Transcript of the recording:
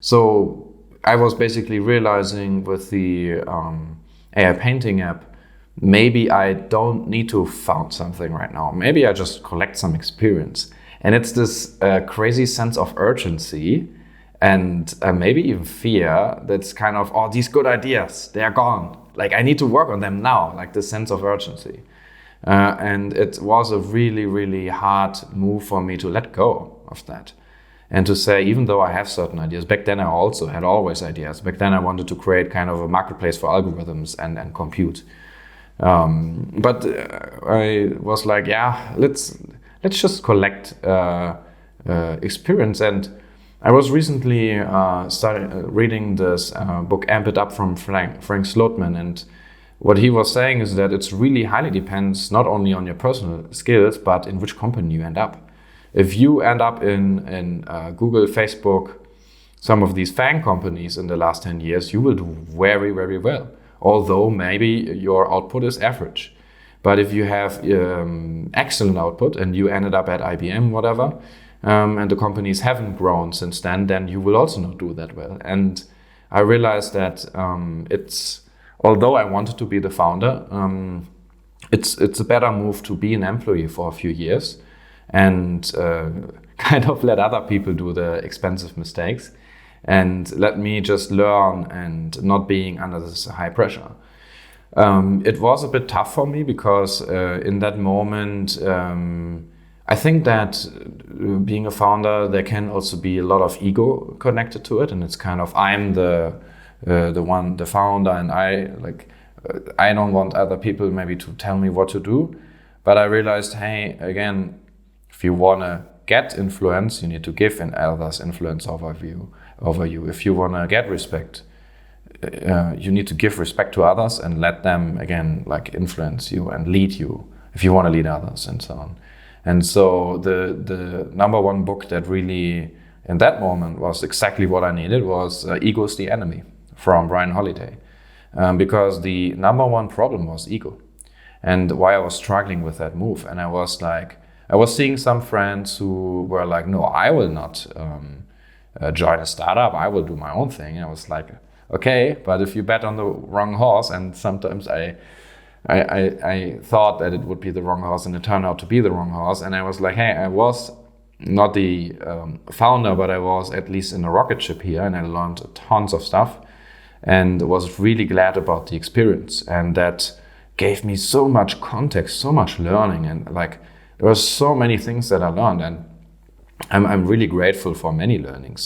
So I was basically realizing with the AI painting app, maybe I don't need to found something right now. Maybe I just collect some experience. And it's this crazy sense of urgency and maybe even fear that's kind of, oh, these good ideas, they are gone. Like I need to work on them now, like the sense of urgency. And it was a really, really hard move for me to let go of that. And to say, even though I have certain ideas, back then I also had always ideas. Back then I wanted to create kind of a marketplace for algorithms and compute. But I was like, yeah, let's just collect experience. And I was recently reading this book Amp It Up from Frank Slootman, and what he was saying is that it's really highly depends not only on your personal skills, but in which company you end up. If you end up in Google, Facebook, some of these FANG companies in the last 10 years, you will do very, very well. Although maybe your output is average. But if you have excellent output and you ended up at IBM, whatever, and the companies haven't grown since then you will also not do that well. And I realized that although I wanted to be the founder, it's a better move to be an employee for a few years and kind of let other people do the expensive mistakes and let me just learn and not being under this high pressure. It was a bit tough for me because in that moment, I think that being a founder, there can also be a lot of ego connected to it, and it's kind of I'm the founder, and I don't want other people maybe to tell me what to do. But I realized, hey, again, if you want to get influence, you need to give others influence over you. If you want to get respect, you need to give respect to others and let them, again, like influence you and lead you if you want to lead others and so on. And so the number one book that really, in that moment, was exactly what I needed was Ego's the Enemy from Ryan Holiday. Because the number one problem was ego and why I was struggling with that move. And I was seeing some friends who were like, no, I will not join a startup. I will do my own thing. And I was like, okay, but if you bet on the wrong horse, and sometimes I thought that it would be the wrong horse and it turned out to be the wrong horse. And I was like, hey, I was not the founder, but I was at least in a rocket ship here and I learned tons of stuff and was really glad about the experience. And that gave me so much context, so much learning, and like there were so many things that I learned, and I'm really grateful for many learnings.